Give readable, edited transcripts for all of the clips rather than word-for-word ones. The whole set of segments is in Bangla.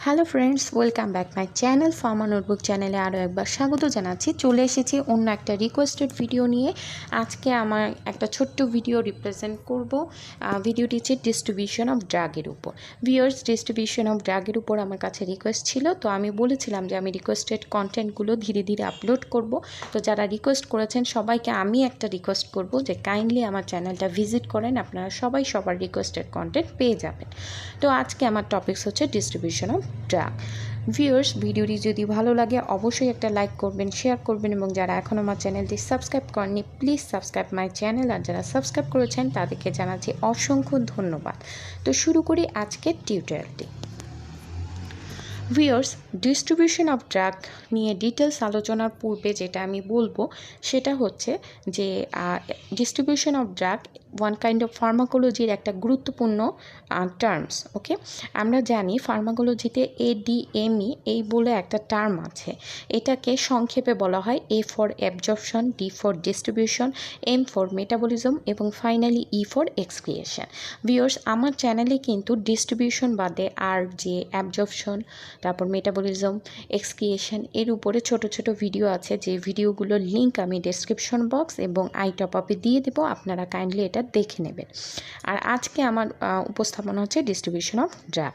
Hello friends, welcome back my channel Pharma notebook চ্যানেলে আরও একবার স্বাগত জানাচ্ছি। চলে এসেছি অন্য একটা রিকোয়েস্টেড ভিডিও নিয়ে। আজকে আমার একটা ছোট্ট ভিডিও রিপ্রেজেন্ট করব। ভিডিওটি হচ্ছে ডিস্ট্রিবিউশন অফ ড্রাগের উপর। ভিউয়ার্স, ডিস্ট্রিবিউশন অফ ড্রাগের উপর আমার কাছে রিকোয়েস্ট ছিল, তো আমি বলেছিলাম যে আমি রিকোয়েস্টেড কন্টেন্টগুলো ধীরে ধীরে আপলোড করব। তো যারা রিকোয়েস্ট করেছেন সবাইকে আমি একটা রিকোয়েস্ট করব যে কাইন্ডলি আমার চ্যানেলটা ভিজিট করেন, আপনারা সবাই সবার রিকোয়েস্টেড কন্টেন্ট পেয়ে যাবেন। তো আজকে আমার টপিকস হচ্ছে ডিস্ট্রিবিউশন অফ ড্রাগ। ভিউয়ার্স, ভিডিওটি যদি ভালো লাগে অবশ্যই একটা লাইক করবেন, শেয়ার করবেন, এবং যারা এখনও আমার চ্যানেলটি সাবস্ক্রাইব করেননি প্লিজ সাবস্ক্রাইব মাই চ্যানেল। আর যারা সাবস্ক্রাইব করেছেন তাদেরকে জানাচ্ছি অসংখ্য ধন্যবাদ। তো শুরু করি আজকের টিউটোরিয়ালটি। ভিউয়ার্স, ডিস্ট্রিবিউশন অফ ড্রাগ নিয়ে ডিটেলস আলোচনার পূর্বে যেটা আমি বলবো সেটা হচ্ছে যে distribution of drug one kind of ফার্মাকোলজির একটা গুরুত্বপূর্ণ টার্মস। ওকে, আমরা জানি ফার্মাকোলজিতে ADME এই বলে একটা টার্ম আছে। এটাকে সংক্ষেপে বলা হয় A for absorption, D for distribution, M for metabolism এবং finally E for excretion. Viewers, আমার চ্যানেলে কিন্তু ডিস্ট্রিবিউশন বাদে আর যে অ্যাবজর্পশন, তারপর মেটাবলিজম, এক্সক্রিয়েশন এর উপরে ছোট ছোট ভিডিও আছে, যে ভিডিওগুলোর লিঙ্ক আমি ডেসক্রিপশন বক্স এবং টপ আপে দিয়ে দেবো, আপনারা কাইন্ডলি এটা দেখে নেবেন। আর আজকে আমার উপস্থাপনা হচ্ছে distribution of drug.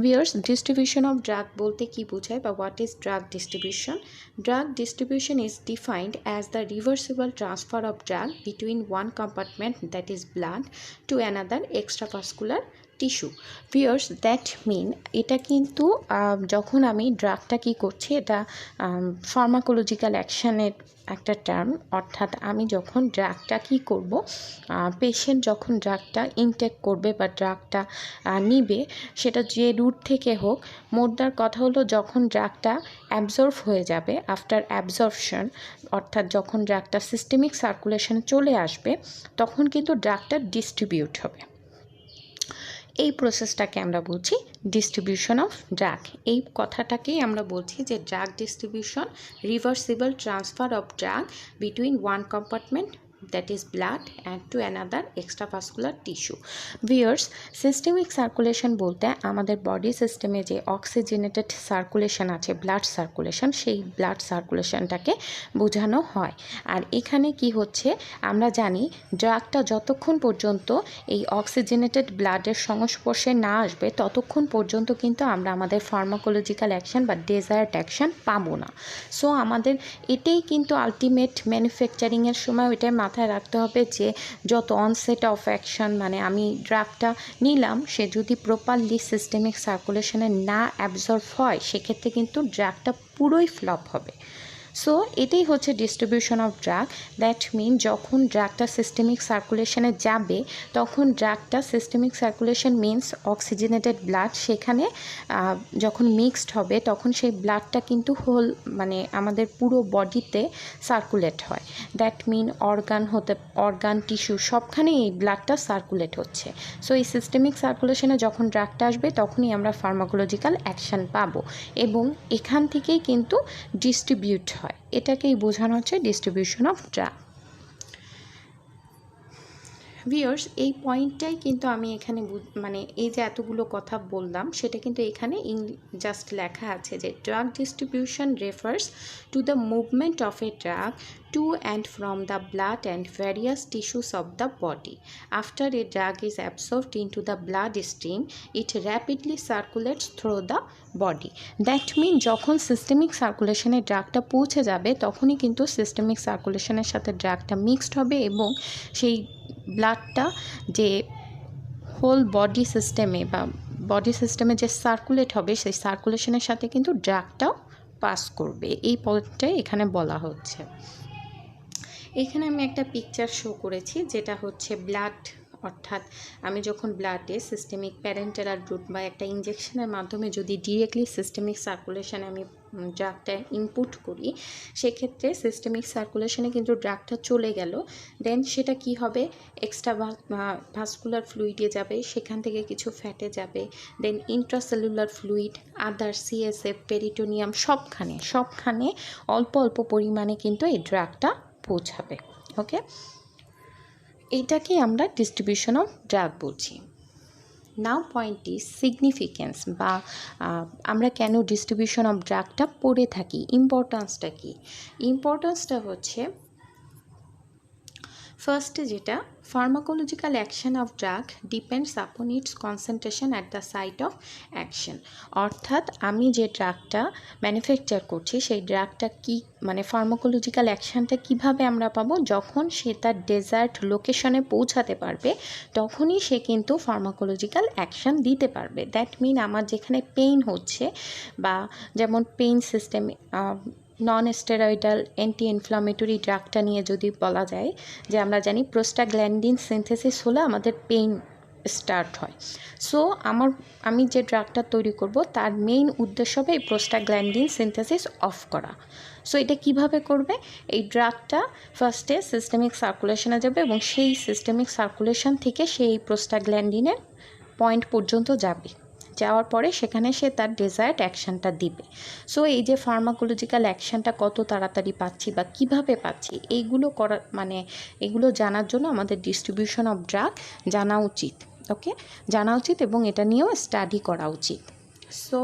Viewers, distribution of drug বলতে কি বোঝায় বা what is drug distribution? Drug distribution is defined as the reversible transfer of drug between one compartment that is blood to another extravascular tissue. Viewers, that mean এটা কিন্তু যখন আমি ড্রাগটা কী করছি, এটা ফার্মাকোলজিক্যাল অ্যাকশানের একটা টার্ম। অর্থাৎ আমি যখন ড্রাগটা কী করব, পেশেন্ট যখন ড্রাগটা ইনটেক করবে বা ড্রাগটা নিবে, সেটা যে রুট থেকে হোক, মোদ্দার কথা হলো যখন ড্রাগটা অ্যাবজর্ব হয়ে যাবে, আফটার অ্যাবজর্পশন, অর্থাৎ যখন ড্রাগটা সিস্টেমিক সার্কুলেশনে চলে আসবে, তখন কিন্তু ড্রাগটা ডিস্ট্রিবিউট হবে। এই প্রসেসটাকে আমরা বলছি ডিস্ট্রিবিউশন অফ ড্রাগ। এই কথাটাকেই আমরা বলছি যে drug distribution, reversible transfer of drug between one compartment that is blood and to another extravascular tissue. Viewers, systemic circulation বলতে আমাদের বডি সিস্টেমে যে অক্সিজেনেটেড সার্কুলেশন আছে, ব্লাড সার্কুলেশন, সেই ব্লাড সার্কুলেশনটাকে বোঝানো হয়। আর এখানে কি হচ্ছে, আমরা জানি ড্রাগটা যতক্ষণ পর্যন্ত এই অক্সিজেনেটেড ব্লাডের সংস্পর্শে না আসবে ততক্ষণ পর্যন্ত কিন্তু আমরা আমাদের ফার্মাকোলজিক্যাল অ্যাকশন বা ডেজায়ার্ড অ্যাকশন পাবো না। সো আমাদের এটাই কিন্তু আলটিমেট ম্যানুফ্যাকচারিংয়ের সময় এটাই মাথায় রাখতে হবে যে যত অনসেট অফ অ্যাকশন, মানে আমি ড্রাগটা নিলাম, সে যদি প্রপারলি সিস্টেমিক সার্কুলেশনে না অ্যাবজর্ব হয়, সেক্ষেত্রে কিন্তু ড্রাগটা পুরোই ফ্লপ হবে। সো এটাই হচ্ছে distribution of drug. That mean যখন ড্রাগটা সিস্টেমিক সার্কুলেশনে যাবে, তখন ড্রাগটা systemic circulation means oxygenated blood, সেখানে যখন মিক্সড হবে তখন সেই ব্লাডটা কিন্তু মানে আমাদের পুরো বডিতে সার্কুলেট হয়। দ্যাট মিন অর্গান টিস্যু সবখানে এই ব্লাডটা সার্কুলেট হচ্ছে। সো এই সিস্টেমিক সার্কুলেশনে যখন ড্রাগটা আসবে তখনই আমরা ফার্মাকোলজিক্যাল অ্যাকশন পাবো, এবং এখান থেকেই কিন্তু ডিস্ট্রিবিউট হয়। এটাকেই বোঝানো হচ্ছে ডিস্ট্রিবিউশন অফ ড্রাগ। ভিউয়ার্স, এই পয়েন্টটাই কিন্তু আমি এখানে মানে এই যে এতগুলো কথা বললাম, সেটা কিন্তু এখানে জাস্ট লেখা আছে যে drug distribution refers to the movement of a drug to and from the blood and various tissues of the body. After a drug is absorbed into the blood stream, it rapidly circulates through the body. That means যখন সিস্টেমিক সার্কুলেশনে ড্রাগটা পৌঁছে যাবে, তখনই কিন্তু সিস্টেমিক সার্কুলেশনের সাথে ড্রাগটা মিক্সড হবে, এবং সেই ব্লাডটা যে হোল বডি সিস্টেমে বা বডি সিস্টেমে যে সার্কুলেট হবে, সেই সার্কুলেশনের সাথে কিন্তু ড্রাগটাও পাস করবে। এই পয়েন্টটাই এখানে বলা হচ্ছে। এখানে আমি একটা পিকচার শো করেছি, যেটা হচ্ছে ব্লাড, অর্থাৎ আমি যখন ব্লাডে সিস্টেমিক প্যারেন্টেরাল রুট বা একটা ইঞ্জেকশনের মাধ্যমে যদি ডিরেক্টলি সিস্টেমিক সার্কুলেশনে আমি ড্রাগটা ইনপুট করি, সেক্ষেত্রে সিস্টেমিক সার্কুলেশনে কিন্তু ড্রাগটা চলে গেল, দেন সেটা কি হবে, এক্সট্রা ভাস্কুলার ফ্লুইডে যাবে, সেখান থেকে কিছু ফ্যাটে যাবে, দেন ইন্ট্রাসেলুলার ফ্লুইড, আদার CSF, পেরিটোনিয়াম, সবখানে অল্প অল্প পরিমাণে কিন্তু এই ড্রাগটা পৌঁছাবে। ওকে, এটাকে আমরা ডিস্ট্রিবিউশন অফ ড্রাগ বলছি। নাও পয়েন্ট ইজ সিগনিফিকেন্স বা আমরা কেন ডিস্ট্রিবিউশন অফ ড্রাগটা পড়ে থাকি, ইম্পর্টেন্সটা কী। ইম্পর্টেন্সটা হচ্ছে ফার্স্টে যেটা, pharmacological action of drug depends upon its concentration at the site of action. অর্থাৎ আমি যে ড্রাগটা ম্যানুফ্যাকচার করছি সেই ড্রাগটা কি মানে ফার্মাকোলজিক্যাল অ্যাকশানটা কিভাবে আমরা পাবো, যখন সে তার ডেজার্ট লোকেশনে পৌঁছাতে পারবে তখনই সে কিন্তু ফার্মাকোলজিক্যাল অ্যাকশান দিতে পারবে। দ্যাট মিন আমার যেখানে পেইন হচ্ছে বা যেমন pain system non steroidal anti inflammatory ড্রাগটা নিয়ে যদি বলা যায় যে আমরা জানি প্রোস্টাগ্ল্যান্ডিন সিনথেসিস হলে আমাদের পেইন স্টার্ট হয়। সো আমি যে ড্রাগটা তৈরি করব তার মেইন উদ্দেশ্য হবে এই প্রোস্টাগ্ল্যান্ডিন সিনথেসিস অফ করা। সো এটা কিভাবে করবে, এই ড্রাগটা ফার্স্টে সিস্টেমিক সার্কুলেশনে যাবে এবং সেই সিস্টেমিক সার্কুলেশন থেকে সেই প্রোস্টাগ্ল্যান্ডিনের পয়েন্ট পর্যন্ত যাবে, যাওয়ার পরে সেখানে সে তার ডেজায়ার্ড অ্যাকশানটা দিবে। সো এই যে ফার্মাকোলজিক্যাল অ্যাকশানটা কত তাড়াতাড়ি পাচ্ছি বা কিভাবে পাচ্ছি এইগুলো এগুলো জানার জন্য আমাদের ডিস্ট্রিবিউশন অফ ড্রাগ জানা উচিত। ওকে, জানা উচিত এবং এটা নিয়েও স্টাডি করা উচিত। সো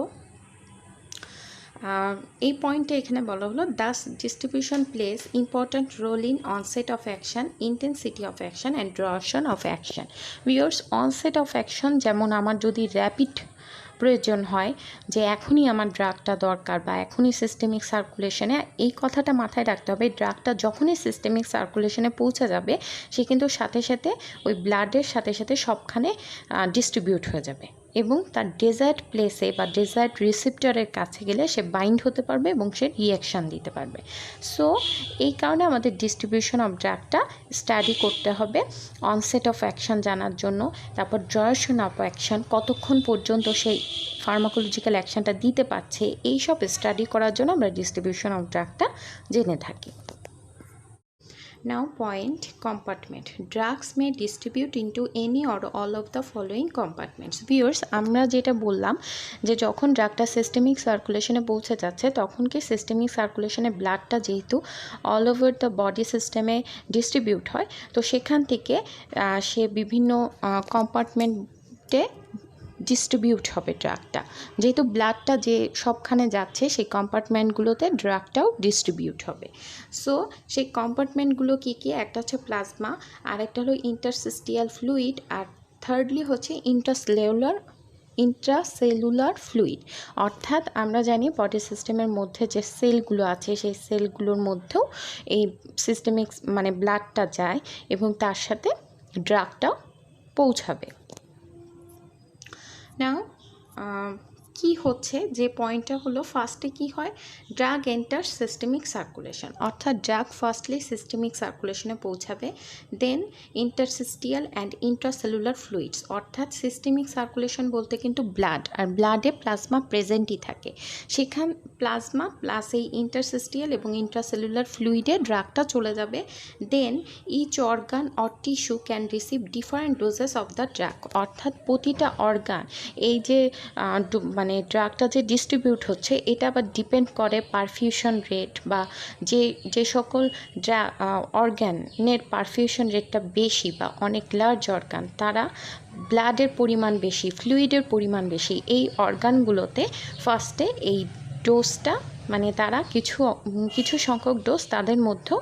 এই পয়েন্টটা এখানে বলা হলো, thus distribution plays important role in onset of action, intensity of action and duration of action. Viewers, onset of action যেমন আমার যদি র্যাপিড প্রয়োজন হয় যে এখনই আমার ড্রাগটা দরকার বা এখনই সিস্টেমিক সার্কুলেশনে, এই কথাটা মাথায় রাখতে হবে, ড্রাগটা যখনই সিস্টেমিক সার্কুলেশনে পৌঁছে যাবে সে কিন্তু সাথে সাথে ওই ব্লাডের সাথে সাথে সবখানে ডিস্ট্রিবিউট হয়ে যাবে এবং তার ডেজার্ট প্লেসে বা ডেজার্ট রিসিপ্টরের কাছে গেলে সে বাইন্ড হতে পারবে এবং সে রিয়াকশান দিতে পারবে। সো এই কারণে আমাদের ডিস্ট্রিবিউশন অফ ড্রাগটা স্টাডি করতে হবে অনসেট অফ অ্যাকশান জানার জন্য, তারপর ডিউরেশন অফ অ্যাকশান কতক্ষণ পর্যন্ত সেই ফার্মাকোলজিক্যাল অ্যাকশানটা দিতে পারছে, এইসব স্টাডি করার জন্য আমরা ডিস্ট্রিবিউশন অফ ড্রাগটা জেনে থাকি। Now point compartment. Drugs may distribute into any or all of the following compartments. Viewers, আমরা যেটা বললাম যে যখন ড্রাগটা সিস্টেমিক সার্কুলেশনে পৌঁছে যাচ্ছে তখন কি সিস্টেমিক সার্কুলেশনে ব্লাডটা যেহেতু অল ওভার দ্য বডি সিস্টেমে ডিস্ট্রিবিউট হয়, তো সেখান থেকে সে বিভিন্ন কম্পার্টমেন্টে ডিস্ট্রিবিউট হবে ড্রাগটা। যেহেতু ব্লাডটা যে সবখানে যাচ্ছে সেই কম্পার্টমেন্টগুলোতে ড্রাগটাও ডিস্ট্রিবিউট হবে। সো সেই কম্পার্টমেন্টগুলো কী কী, একটা হচ্ছে প্লাজমা, আর একটা হলো ইন্টারস্টিশিয়াল ফ্লুইড, আর থার্ডলি হচ্ছে ইন্ট্রাসেলুলার ফ্লুইড। অর্থাৎ আমরা জানি বডি সিস্টেমের মধ্যে যে সেলগুলো আছে সেই সেলগুলোর মধ্যেও এই সিস্টেমিক মানে ব্লাডটা যায় এবং তার সাথে ড্রাগটাও পৌঁছাবে। নাও কি হচ্ছে যে পয়েন্টটা হলো, ফার্স্টে কি হয়, ড্রাগ এন্টার সিস্টেমিক সার্কুলেশন, অর্থাৎ ড্রাগ ফার্স্টলি সিস্টেমিক সার্কুলেশনে পৌঁছাবে, then interstitial and intracellular fluids, অর্থাৎ সিস্টেমিক সার্কুলেশন বলতে কিন্তু ব্লাড, আর ব্লাডে প্লাজমা প্রেজেন্টই থাকে, সেখান প্লাজমা প্লাস এই ইন্টারস্টিশিয়াল এবং ইন্ট্রাসেলুলার ফ্লুইডে ড্রাগটা চলে যাবে। Then each organ or tissue can receive different doses of the drug, অর্থাৎ প্রতিটা অর্গান এই যে মানে ড্রাগটা যে ডিস্ট্রিবিউট হচ্ছে এটা আবার ডিপেন্ড করে পারফিউশন রেট বা যে সকল অর্গানের পারফিউশন রেটটা বেশি বা অনেক লার্জ অর্গান, তারা ব্লাডের পরিমাণ বেশি, ফ্লুইডের পরিমাণ বেশি, এই অর্গানগুলোতে ফার্স্টে এই ডোজটা মানে তারা কিছু সংখ্যক ডোজ তাদের মধ্যেও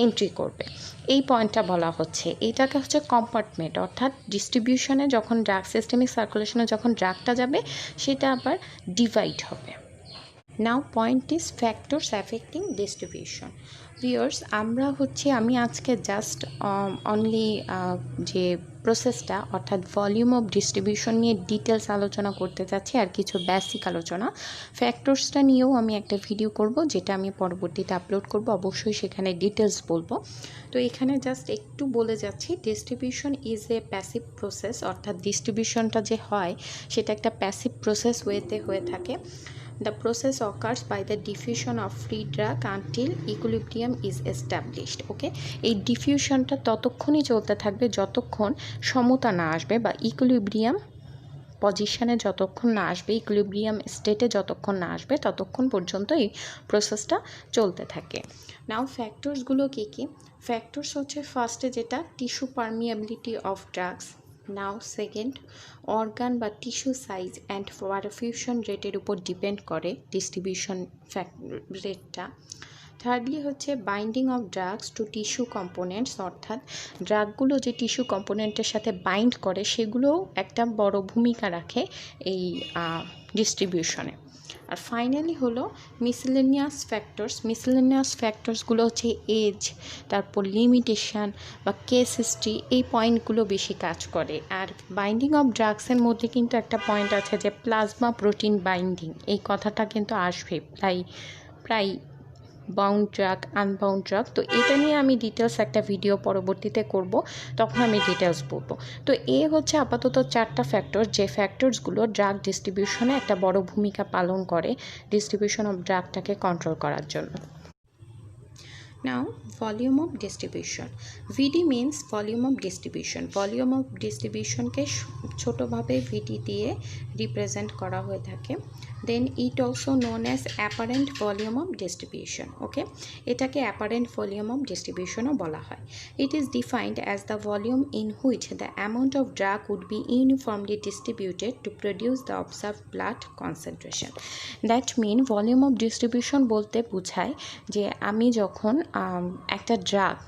এন্ট্রি করবে। এই পয়েন্টটা বলা হচ্ছে, এটাকে হচ্ছে কম্পার্টমেন্ট, অর্থাৎ ডিস্ট্রিবিউশনে যখন ড্রাগ সিস্টেমিক সার্কুলেশনে যখন ড্রাগটা যাবে সেটা আবার ডিভাইড হবে। Now point is factors affecting distribution. Viewers, আমি আজকে জাস্ট অনলি যে প্রসেসটা অর্থাৎ ভলিউম অফ ডিস্ট্রিবিউশন নিয়ে ডিটেলস আলোচনা করতে চাচ্ছি আর কিছু বেসিক আলোচনা। ফ্যাক্টরসটা নিয়েও আমি একটা ভিডিও করব যেটা আমি পরবর্তীতে আপলোড করব, অবশ্যই সেখানে ডিটেলস বলবো। তো এখানে জাস্ট একটু বলে যাচ্ছি, distribution is a passive process, অর্থাৎ ডিস্ট্রিবিউশনটা যে হয় সেটা একটা প্যাসিভ প্রসেস ওয়েতে হয়ে থাকে। The process occurs by the diffusion of free drug until equilibrium is established. ওকে, এই ডিফিউশনটা ততক্ষণই চলতে থাকবে যতক্ষণ সমতা না আসবে বা ইকুইলিব্রিয়াম পজিশনে যতক্ষণ না আসবে, ইকুইলিব্রিয়াম স্টেটে যতক্ষণ না আসবে ততক্ষণ পর্যন্ত এই প্রসেসটা চলতে থাকে। নাও ফ্যাক্টরসগুলো কী কী? ফ্যাক্টরস হচ্ছে ফার্স্টে যেটা tissue permeability of drugs, now second, organ বা টিস্যু সাইজ অ্যান্ড পারফিউশন রেটের উপর ডিপেন্ড করে ডিস্ট্রিবিউশন রেটটা। থার্ডলি হচ্ছে binding of drugs to tissue components, অর্থাৎ ড্রাগগুলো যে টিস্যু কম্পোনেন্টের সাথে বাইন্ড করে সেগুলোও একটা বড় ভূমিকা রাখে এই ডিস্ট্রিবিউশনে। আর ফাইনালি হলো মিসেলেনিয়াস ফ্যাক্টরস। মিসেলেনিয়াস ফ্যাক্টরসগুলো হচ্ছে এজ, তারপর লিমিটেশন বা কেস হিস্ট্রি, এই পয়েন্টগুলো বেশি কাজ করে। আর বাইন্ডিং অফ ড্রাগসের মধ্যে কিন্তু একটা পয়েন্ট আছে যে প্লাজমা প্রোটিন বাইন্ডিং, এই কথাটা কিন্তু আসবে প্রায় বাউন্ড ড্রাগ, আনবাউন্ড ড্রাগ। তো এটা নিয়ে আমি ডিটেলস একটা ভিডিও পরবর্তীতে করব, তখন আমি ডিটেলস বলবো। তো হচ্ছে আপাতত 4টা ফ্যাক্টর, যে ফ্যাক্টরসগুলো ড্রাগ ডিস্ট্রিবিউশনে একটা বড় ভূমিকা পালন করে ডিস্ট্রিবিউশন অফ ড্রাগটাকে কন্ট্রোল করার জন্য। Now, volume of distribution. VD means volume of distribution. Volume of distribution কে ছোটভাবে VD দিয়ে রিপ্রেজেন্ট করা হয়ে থাকে। Then it also known as apparent volume of distribution. Okay, এটাকে apparent volume of distribution ও বলা হয়। It is defined as the volume in which the amount of drug would be uniformly distributed to produce the observed blood concentration. That mean volume of distribution বলতে বোঝায় যে আমি যখন একটা ড্রাগ,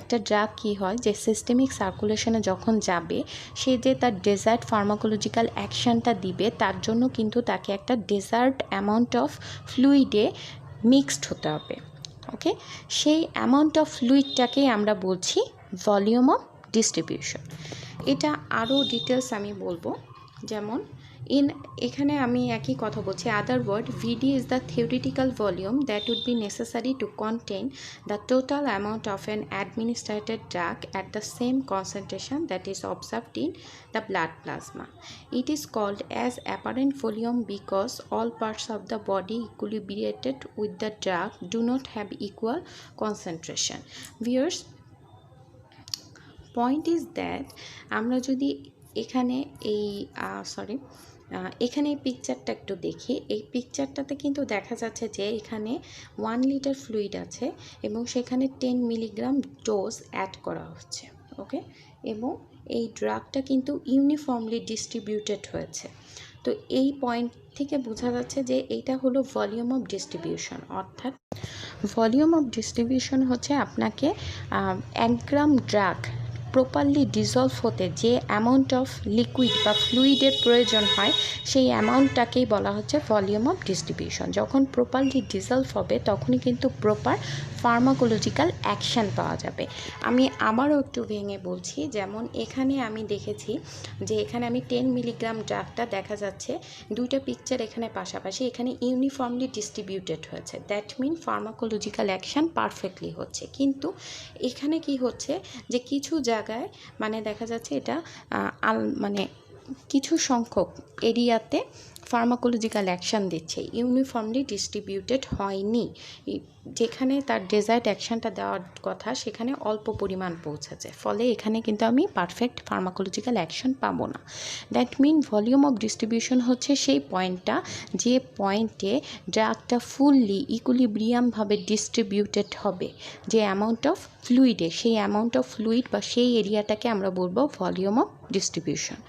একটা ড্রাগ কী হয় যে সিস্টেমিক সার্কুলেশনে যখন যাবে, সে যে তার ডেজার্ট ফার্মাকোলজিক্যাল অ্যাকশানটা দিবে, তার জন্য কিন্তু তাকে একটা ডেজার্ট অ্যামাউন্ট অফ ফ্লুইডে মিক্সড হতে হবে। ওকে, সেই অ্যামাউন্ট অফ ফ্লুইডটাকেই আমরা বলছি ভলিউম অফ ডিস্ট্রিবিউশন। এটা আরও ডিটেলস আমি বলবো, যেমন এখানে আমি একই কথা বলছি। Other word, VD is the theoretical volume that would be necessary to contain the total amount of an administered drug at the same concentration that is observed in the blood plasma. It is called as apparent volume because all parts of the body equilibrated with the drug do not have equal concentration. Viewers, point is that আমরা যদি এখানে এখানে এই পিকচারটা একটু দেখি। এই পিকচারটাতে কিন্তু দেখা যাচ্ছে যে এখানে 1 লিটার ফ্লুইড আছে এবং সেখানে 10 মিলিগ্রাম ডোজ অ্যাড করা হচ্ছে। ওকে, এবং এই ড্রাগটা কিন্তু ইউনিফর্মলি ডিস্ট্রিবিউটেড হয়েছে। তো এই পয়েন্ট থেকে বোঝা যাচ্ছে যে এইটা হলো ভলিউম অফ ডিস্ট্রিবিউশন। অর্থাৎ ভলিউম অফ ডিস্ট্রিবিউশন হচ্ছে আপনাকে 1 গ্রাম ড্রাগ প্রপারলি ডিজলভ হতে যে অ্যামাউন্ট অফ লিকুইড বা ফ্লুইডের প্রয়োজন হয়, সেই অ্যামাউন্টটাকেই বলা হচ্ছে ভলিউম অফ ডিস্ট্রিবিউশন। যখন প্রপারলি ডিজলভ হবে তখনই কিন্তু প্রপার ফার্মাকোলজিক্যাল অ্যাকশান পাওয়া যাবে। আমি আবারও একটু ভেঙে বলছি, যেমন এখানে আমি দেখেছি যে এখানে আমি 10 মিলিগ্রাম ড্রাগটা দেখা যাচ্ছে, দুইটা পিকচার এখানে পাশাপাশি, এখানে ইউনিফর্মলি ডিস্ট্রিবিউটেড হয়েছে। That mean pharmacological action perfectly হচ্ছে। কিন্তু এখানে কি হচ্ছে যে কিছু জায়গায় মানে দেখা যাচ্ছে এটা মানে কিছু সংখ্যক এরিয়াতে ফার্মাকোলজিক্যাল অ্যাকশান দিচ্ছে, ইউনিফর্মলি ডিস্ট্রিবিউটেড হয়নি। যেখানে তার ডেজার্ট অ্যাকশানটা দেওয়ার কথা সেখানে অল্প পরিমাণ পৌঁছেছে, ফলে এখানে কিন্তু আমি পারফেক্ট ফার্মাকোলজিক্যাল অ্যাকশান পাবো না। That mean volume of distribution হচ্ছে সেই পয়েন্টটা যে পয়েন্টে ড্রাগটা ফুললি ইকুইলিব্রিয়ামভাবে ডিস্ট্রিবিউটেড হবে, যে অ্যামাউন্ট অফ ফ্লুইডে, সেই অ্যামাউন্ট অফ ফ্লুইড বা সেই এরিয়াটাকে আমরা বলবো ভলিউম অফ ডিস্ট্রিবিউশন।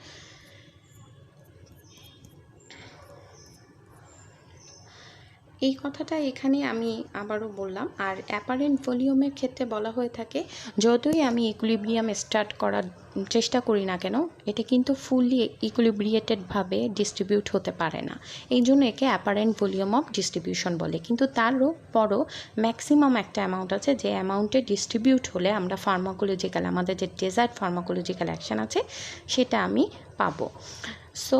এই কথাটা এখানে আমি আবারও বললাম। আর অ্যাপারেন্ট ভলিউমের ক্ষেত্রে বলা হয়ে থাকে, যতই আমি ইকুইলিব্রিয়াম স্টার্ট করার চেষ্টা করি না কেন, এটা কিন্তু ফুললি ইকুইলিব্রিয়েটেডভাবে ডিস্ট্রিবিউট হতে পারে না। এই জন্য একে অ্যাপারেন্ট ভলিউম অফ ডিস্ট্রিবিউশন বলে। কিন্তু তারও পরও ম্যাক্সিমাম একটা অ্যামাউন্ট আছে, যে অ্যামাউন্টে ডিস্ট্রিবিউট হলে আমরা ফার্মাকোলজিক্যাল, আমাদের যে ডেজার্ট ফার্মাকোলজিক্যাল অ্যাকশান আছে সেটা আমি পাবো। সো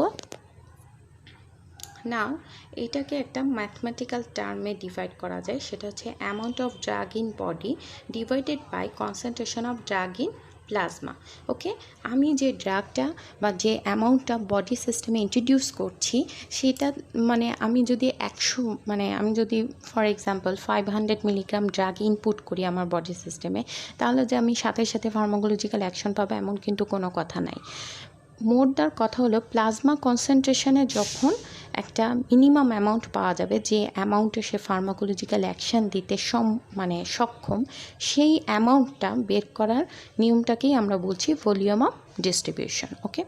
নাও এটাকে একটা ম্যাথমেটিক্যাল টার্মে ডিভাইড করা যায়, সেটা হচ্ছে amount of drug in body divided by concentration of drug in plasma. Okay, আমি যে ড্রাগটা বা যে অ্যামাউন্টটা বডি সিস্টেমে ইন্ট্রোডিউস করছি সেটা মানে আমি যদি আমি যদি for example 500 milligram drug input করি আমার বডি সিস্টেমে, তাহলে যে আমি সাথে সাথে ফার্মাকোলজিক্যাল অ্যাকশন পাবো এমন কিন্তু কোনো কথা নাই। মোদ্দার কথা হলো প্লাজমা কনসেন্ট্রেশনে যখন একটা মিনিমাম অ্যামাউন্ট পাওয়া যাবে, যে অ্যামাউন্টে সে ফার্মাকোলজিক্যাল অ্যাকশন দিতে সক্ষম, সেই অ্যামাউন্টটা বের করার নিয়মটাকেই আমরা বলছি ভলিউম অফ ডিস্ট্রিবিউশন। ওকে,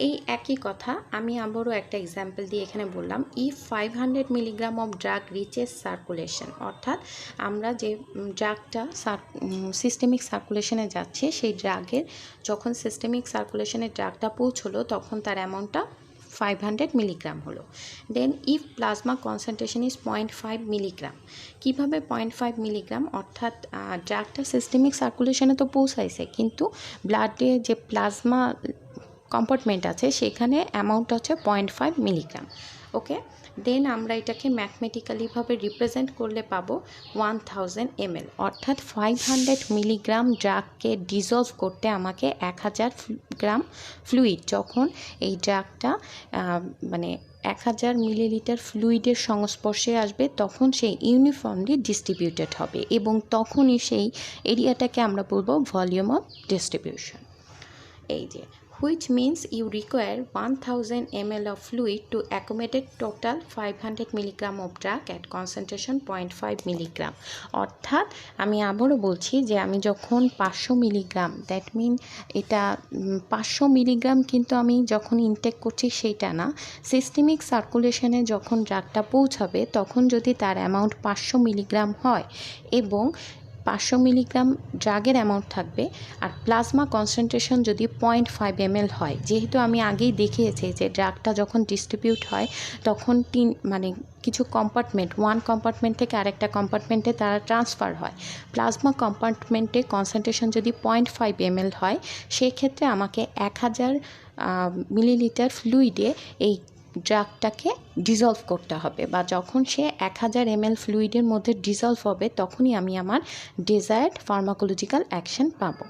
এই একই কথা আমি আবারও একটা এক্সাম্পল দিয়ে এখানে বললাম, if 500 milligram of drug reaches circulation, অর্থাৎ আমরা যে ড্রাগটা সিস্টেমিক সার্কুলেশনে যাচ্ছে, সেই ড্রাগের যখন সিস্টেমিক সার্কুলেশনে ড্রাগটা পৌঁছলো তখন তার অ্যামাউন্টটা 500 মিলিগ্রাম হলো। Then if plasma concentration is 0.5 milligram. কীভাবে 0.5 মিলিগ্রাম? অর্থাৎ ড্রাগটা সিস্টেমিক সার্কুলেশনে তো পৌঁছাইছে, কিন্তু ব্লাডে যে প্লাজমা কম্পার্টমেন্ট আছে সেখানে অ্যামাউন্ট হচ্ছে 0.5 মিলিগ্রাম। ওকে, দেন আমরা এটাকে ম্যাথমেটিক্যালিভাবে রিপ্রেজেন্ট করলে পাবো 1000 ml, অর্থাৎ 500 মিলিগ্রাম ড্রাগকে ডিজলভ করতে আমাকে 1000 গ্রাম ফ্লুইড, যখন এই ড্রাগটা 1000 মিলিলিটার ফ্লুইডের সংস্পর্শে আসবে তখন সেই ইউনিফর্মলি ডিস্ট্রিবিউটেড হবে, এবং তখনই সেই এরিয়াটাকে আমরা বলবো ভলিউম অফ ডিস্ট্রিবিউশন। এই যে, which means you require 1000 ml of fluid to accommodate total 500 milligram of drug at concentration 0.5 milligram। অর্থাৎ আমি আবারও বলছি যে আমি যখন 500 মিলিগ্রাম, দ্যাট মিন এটা 500 মিলিগ্রাম কিন্তু আমি যখন ইনটেক করছি সেইটা না, সিস্টেমিক সার্কুলেশনে যখন ড্রাগটা পৌঁছাবে তখন যদি তার অ্যামাউন্ট 500 মিলিগ্রাম হয় এবং 500 মিলিগ্রাম ড্রাগের অ্যামাউন্ট থাকবে, আর প্লাজমা কনসেন্ট্রেশন যদি 0.5 ml হয়, যেহেতু আমি আগেই দেখিয়েছি যে ড্রাগটা যখন ডিস্ট্রিবিউট হয় তখন কিছু কম্পার্টমেন্ট, ওয়ান কম্পার্টমেন্ট থেকে আরেকটা কম্পার্টমেন্টে তারা ট্রান্সফার হয়। প্লাজমা কম্পার্টমেন্টে কনসেন্ট্রেশন যদি 0.5 ml হয়, সেক্ষেত্রে আমাকে 1000 মিলিলিটার ফ্লুইডে এই ড্রাগটাকে ডিজলভ করতে হবে, বা যখন সে 1000 ml ফ্লুইডের মধ্যে ডিজলভ হবে তখনই আমি আমার ডিজায়ার্ড ফার্মাকোলজিক্যাল অ্যাকশন পাবো।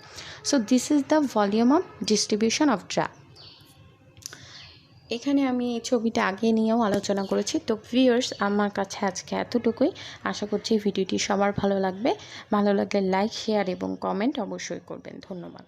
So this is the volume of distribution of drug. এখানে আমি এই ছবিটা আগে নিয়েও আলোচনা করেছি। তো ভিউয়ার্স, আমার কাছে আজকে এতটুকুই। আশা করছি ভিডিওটি সবার ভালো লাগবে। ভালো লাগলে লাইক, শেয়ার এবং কমেন্ট অবশ্যই করবেন। ধন্যবাদ।